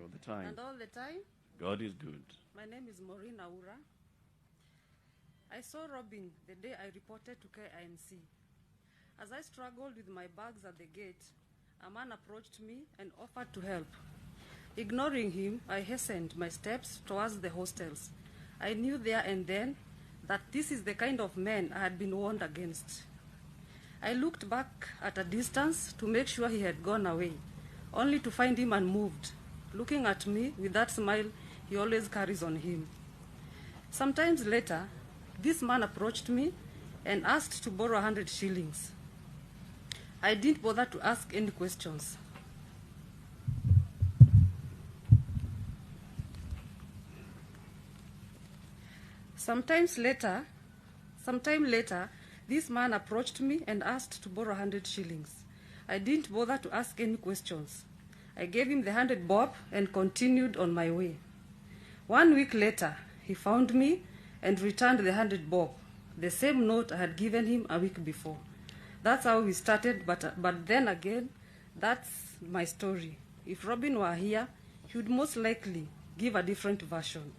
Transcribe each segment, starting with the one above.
All the time. And all the time. God is good. My name is Maureen Aura. I saw Robin the day I reported to KIMC. As I struggled with my bags at the gate, a man approached me and offered to help. Ignoring him, I hastened my steps towards the hostels. I knew there and then that this is the kind of man I had been warned against. I looked back at a distance to make sure he had gone away, only to find him unmoved, looking at me with that smile he always carries on him. Sometimes later, this man approached me and asked to borrow 100 shillings. I didn't bother to ask any questions. Sometime later, this man approached me and asked to borrow 100 shillings. I didn't bother to ask any questions. I gave him the 100 bob and continued on my way. 1 week later, he found me and returned the 100 bob, the same note I had given him a week before. That's how we started, but then again, that's my story. If Robin were here, he would most likely give a different version.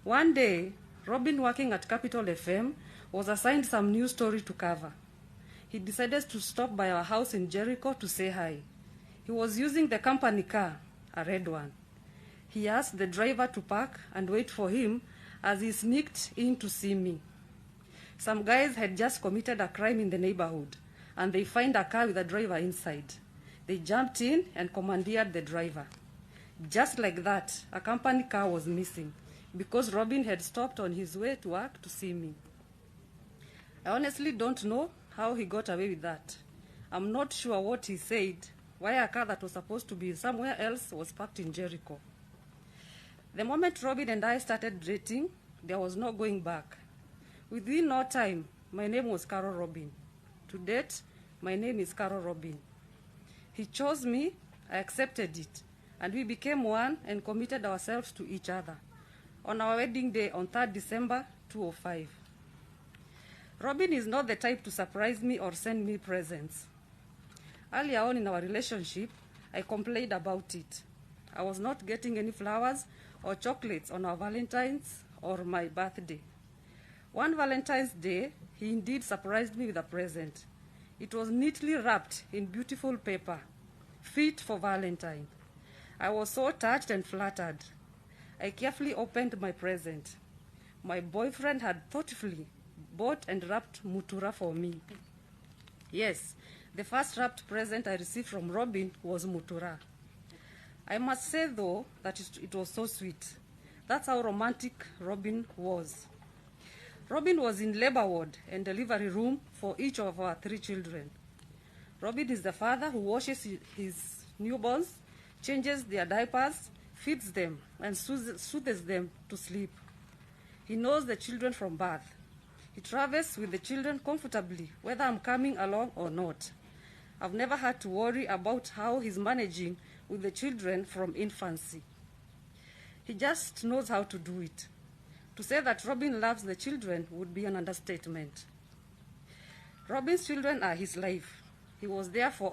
One day, Robin, working at Capital FM, was assigned some news story to cover. He decided to stop by our house in Jericho to say hi. He was using the company car, a red one. He asked the driver to park and wait for him as he sneaked in to see me. Some guys had just committed a crime in the neighborhood, and they find a car with a driver inside. They jumped in and commandeered the driver. Just like that, a company car was missing, because Robin had stopped on his way to work to see me. I honestly don't know how he got away with that. I'm not sure what he said, why a car that was supposed to be somewhere else was parked in Jericho. The moment Robin and I started dating, there was no going back. Within no time, my name was Carol Robin. To date, my name is Carol Robin. He chose me, I accepted it, and we became one and committed ourselves to each other on our wedding day on 3rd December 2005. Robin is not the type to surprise me or send me presents. Earlier on in our relationship, I complained about it. I was not getting any flowers or chocolates on our Valentine's or my birthday. One Valentine's Day, he indeed surprised me with a present. It was neatly wrapped in beautiful paper, fit for Valentine. I was so touched and flattered. I carefully opened my present. My boyfriend had thoughtfully bought and wrapped mutura for me. Yes, the first wrapped present I received from Robin was mutura. I must say, though, that it was so sweet. That's how romantic Robin was. Robin was in labor ward and delivery room for each of our 3 children. Robin is the father who washes his newborns, changes their diapers, feeds them, and soothes them to sleep. He knows the children from birth. He travels with the children comfortably, whether I'm coming along or not. I've never had to worry about how he's managing with the children from infancy. He just knows how to do it. To say that Robin loves the children would be an understatement. Robin's children are his life. He was there for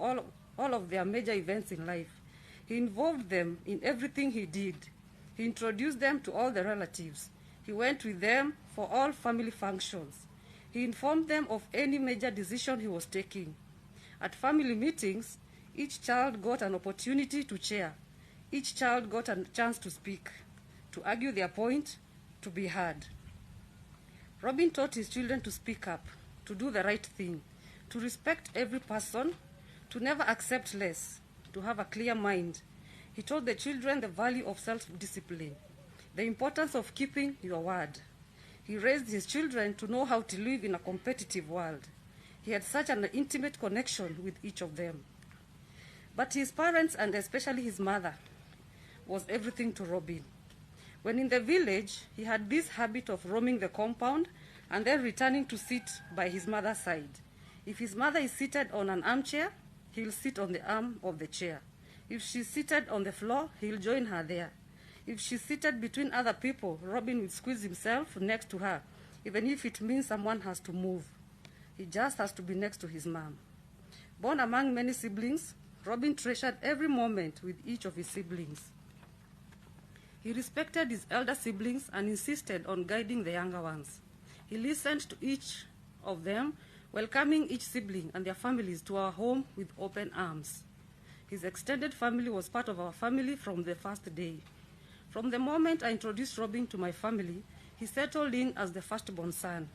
all of their major events in life. He involved them in everything he did. He introduced them to all the relatives. He went with them for all family functions. He informed them of any major decision he was taking. At family meetings, each child got an opportunity to chair. Each child got a chance to speak, to argue their point, to be heard. Robin taught his children to speak up, to do the right thing, to respect every person, to never accept less, to have a clear mind. He taught the children the value of self-discipline, the importance of keeping your word. He raised his children to know how to live in a competitive world. He had such an intimate connection with each of them. But his parents, and especially his mother, was everything to Robin. When in the village, he had this habit of roaming the compound and then returning to sit by his mother's side. If his mother is seated on an armchair, he'll sit on the arm of the chair. If she's seated on the floor, he'll join her there. If she's seated between other people, Robin will squeeze himself next to her, even if it means someone has to move. He just has to be next to his mom. Born among many siblings, Robin treasured every moment with each of his siblings. He respected his elder siblings and insisted on guiding the younger ones. He listened to each of them, welcoming each sibling and their families to our home with open arms. His extended family was part of our family from the first day. From the moment I introduced Robin to my family, he settled in as the firstborn son.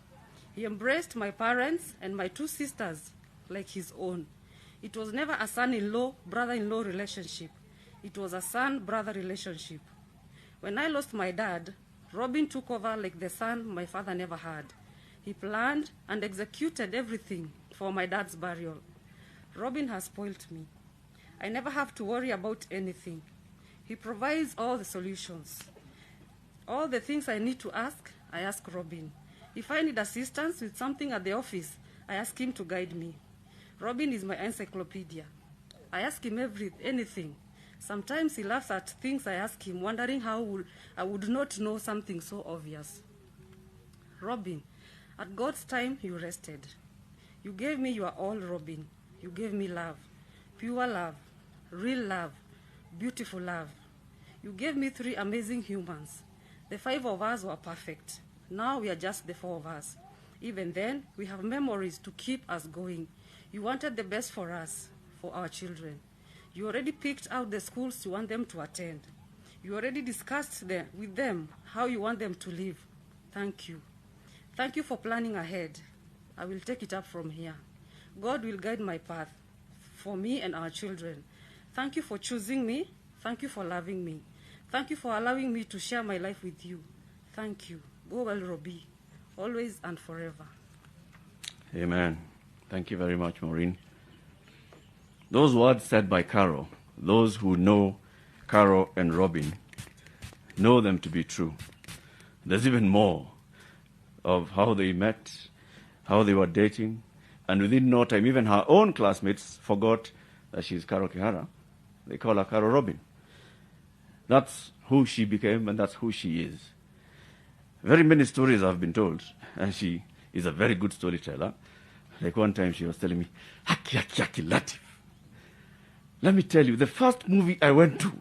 He embraced my parents and my two sisters like his own. It was never a son-in-law, brother-in-law relationship. It was a son-brother relationship. When I lost my dad, Robin took over like the son my father never had. He planned and executed everything for my dad's burial. Robin has spoilt me. I never have to worry about anything. He provides all the solutions. All the things I need to ask, I ask Robin. If I need assistance with something at the office, I ask him to guide me. Robin is my encyclopedia. I ask him anything. Sometimes he laughs at things I ask him, wondering how I would not know something so obvious. Robin, at God's time, you rested. You gave me your all, Robin. You gave me love, pure love, real love, beautiful love. You gave me 3 amazing humans. The 5 of us were perfect. Now we are just the 4 of us. Even then, we have memories to keep us going. You wanted the best for us, for our children. You already picked out the schools you want them to attend. You already discussed with them how you want them to live. Thank you. Thank you for planning ahead. I will take it up from here. God will guide my path for me and our children. Thank you for choosing me. Thank you for loving me. Thank you for allowing me to share my life with you. Thank you. Go well, Robbie, always and forever. Amen. Thank you very much, Maureen. Those words said by Carol, those who know Carol and Robin know them to be true. There's even more of how they met, how they were dating, and within no time, even her own classmates forgot that she's Carol Kihara. They call her Carol Robin. That's who she became, and that's who she is. Very many stories have been told, and she is a very good storyteller. Like one time she was telling me, Haki Latif. Let me tell you, the first movie I went to